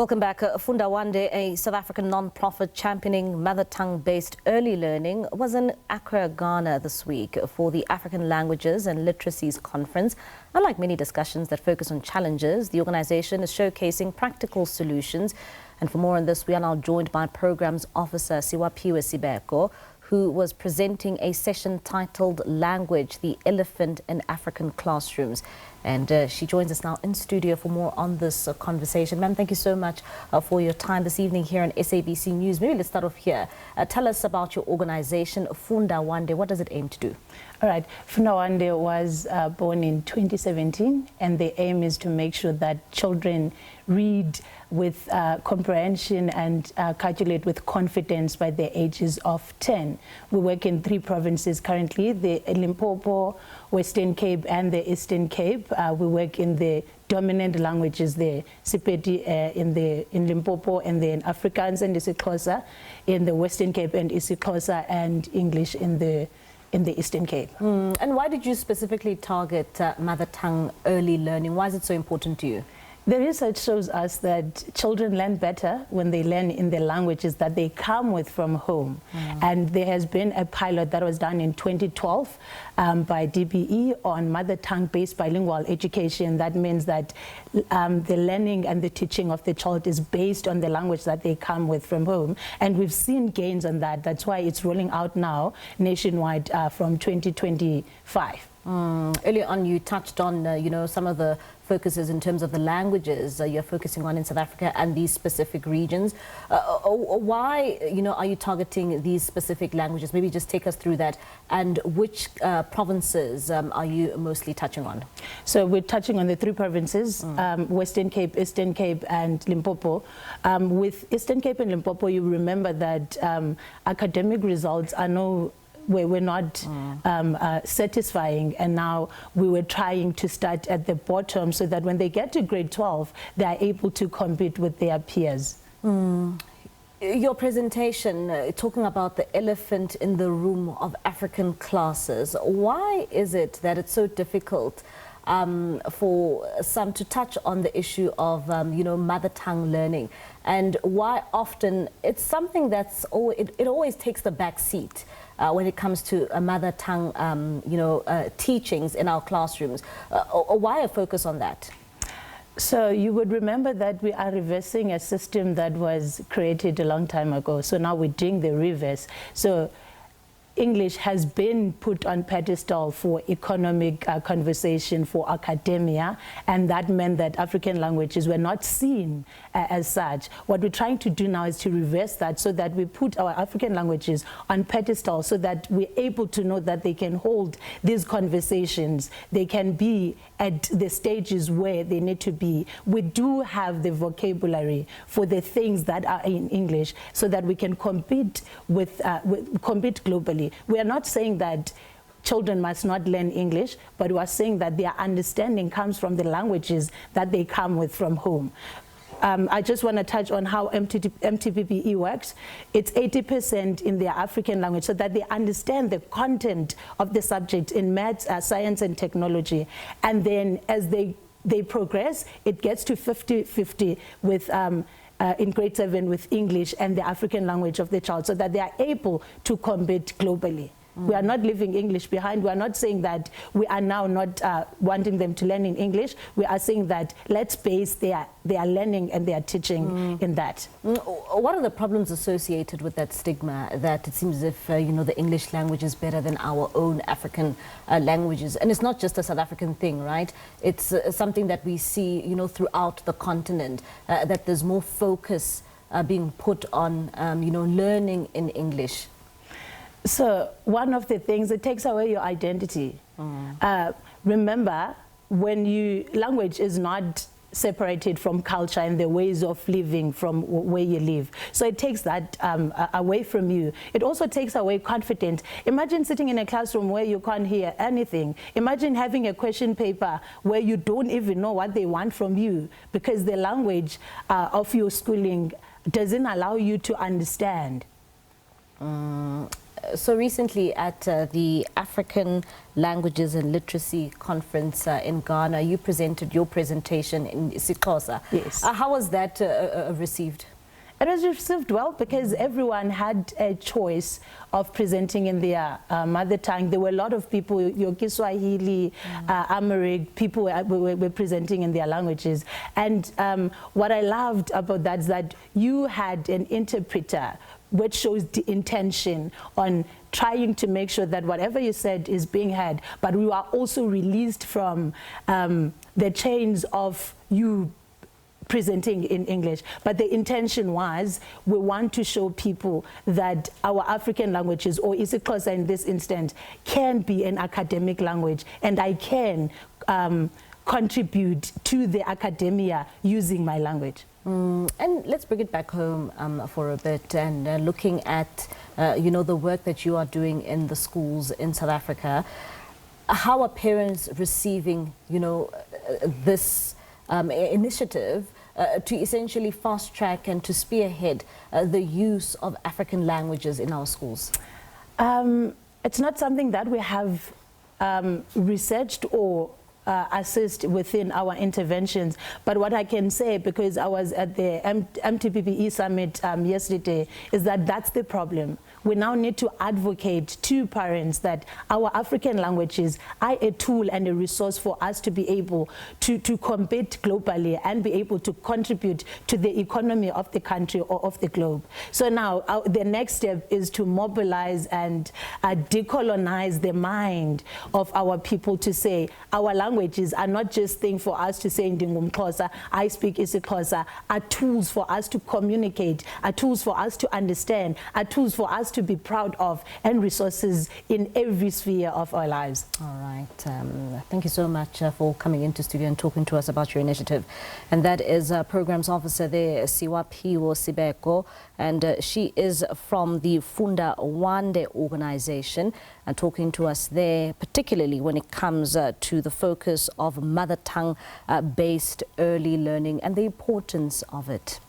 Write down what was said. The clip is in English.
Welcome back. Funda Wande, a South African non-profit championing mother tongue-based early learning, was in Accra, Ghana this week for the African Languages and Literacies Conference. Unlike many discussions that focus on challenges, the organization is showcasing practical solutions. And for more on this, we are now joined by Programs Officer Siwaphiwe Sibeko, who was presenting a session titled Language, the Elephant in African Classrooms. And she joins us now in studio for more on this conversation. Ma'am, thank you so much for your time this evening here on SABC News. Maybe let's start off here. Tell us about your organization, Funda Wande. What does it aim to do? All right. Funda Wande was born in 2017, and the aim is to make sure that children read with comprehension and calculate with confidence by the ages of 10. We work in 3 provinces currently, the Limpopo, Western Cape and the Eastern Cape. We work in the dominant languages, the Sepedi in Limpopo, and then Afrikaans and isiXhosa in the Western Cape, and isiXhosa and English in the Eastern Cape. And why did you specifically target mother tongue early learning? Why is it so important to you? The research shows us that children learn better when they learn in the languages that they come with from home. And there has been a pilot that was done in 2012 by DBE on mother tongue-based bilingual education. That means that the learning and the teaching of the child is based on the language that they come with from home. And we've seen gains on that. That's why it's rolling out now nationwide from 2025. Earlier on, you touched on, some of the focuses in terms of the languages you're focusing on in South Africa and these specific regions. Why, are you targeting these specific languages? Maybe just take us through that. And which provinces are you mostly touching on? So we're touching on the 3 provinces, Western Cape, Eastern Cape and Limpopo. With Eastern Cape and Limpopo, you remember that academic results are we're not satisfying, and now we were trying to start at the bottom so that when they get to grade 12, they are able to compete with their peers. Your presentation, talking about the elephant in the room of African classes, why is it that it's so difficult for some to touch on the issue of, mother tongue learning, and why often it's something that's it always takes the back seat when it comes to mother tongue, teachings in our classrooms? Why a focus on that? So you would remember that we are reversing a system that was created a long time ago. So now we're doing the reverse. So English has been put on pedestal for economic conversation, for academia, and that meant that African languages were not seen as such. What we're trying to do now is to reverse that so that we put our African languages on pedestal so that we're able to know that they can hold these conversations. They can be at the stages where they need to be. We do have the vocabulary for the things that are in English so that we can compete compete globally. We are not saying that children must not learn English, but we are saying that their understanding comes from the languages that they come with from home. I just want to touch on how MTBBE works. It's 80% in their African language so that they understand the content of the subject in maths, science and technology. And then as they progress, it gets to 50-50 with in grade 7 with English and the African language of the child so that they are able to compete globally. We are not leaving English behind. We are not saying that we are now not wanting them to learn in English. We are saying that let's base their learning and their teaching in that. What are the problems associated with that stigma that it seems as if, the English language is better than our own African languages? And it's not just a South African thing, right? It's something that we see, throughout the continent, that there's more focus being put on, learning in English. So one of the things, it takes away your identity. Remember, language is not separated from culture and the ways of living from where you live. So it takes that away from you. It also takes away confidence. Imagine sitting in a classroom where you can't hear anything. Imagine having a question paper where you don't even know what they want from you because the language of your schooling doesn't allow you to understand. So recently at the African Languages and Literacy Conference in Ghana, you presented your presentation in isiXhosa. Yes. How was that received? It was received well because everyone had a choice of presenting in their mother tongue. There were a lot of people, your Kiswahili, Amharic, people were presenting in their languages. And what I loved about that is that you had an interpreter, which shows the intention on trying to make sure that whatever you said is being heard, but we are also released from the chains of you presenting in English. But the intention was, we want to show people that our African languages, or isiXhosa in this instance, can be an academic language, and I can contribute to the academia using my language. And let's bring it back home for a bit, and looking at the work that you are doing in the schools in South Africa. How are parents receiving this initiative to essentially fast track and to spearhead the use of African languages in our schools? It's not something that we have researched or assist within our interventions, but what I can say, because I was at the MTBBE summit yesterday, is that that's the problem. We now need to advocate to parents that our African languages are a tool and a resource for us to be able to compete globally and be able to contribute to the economy of the country or of the globe. So now the next step is to mobilize and decolonize the mind of our people to say our languages are not just things for us to say Ndingumxhosa, I speak isiXhosa, are tools for us to communicate, are tools for us to understand, are tools for us to be proud of, and resources in every sphere of our lives. All right. Thank you so much for coming into studio and talking to us about your initiative. And that is Programs Officer there, Siwaphiwe Sibeko, and she is from the Funda Wande organization, and talking to us there, particularly when it comes to the focus of mother tongue based early learning and the importance of it.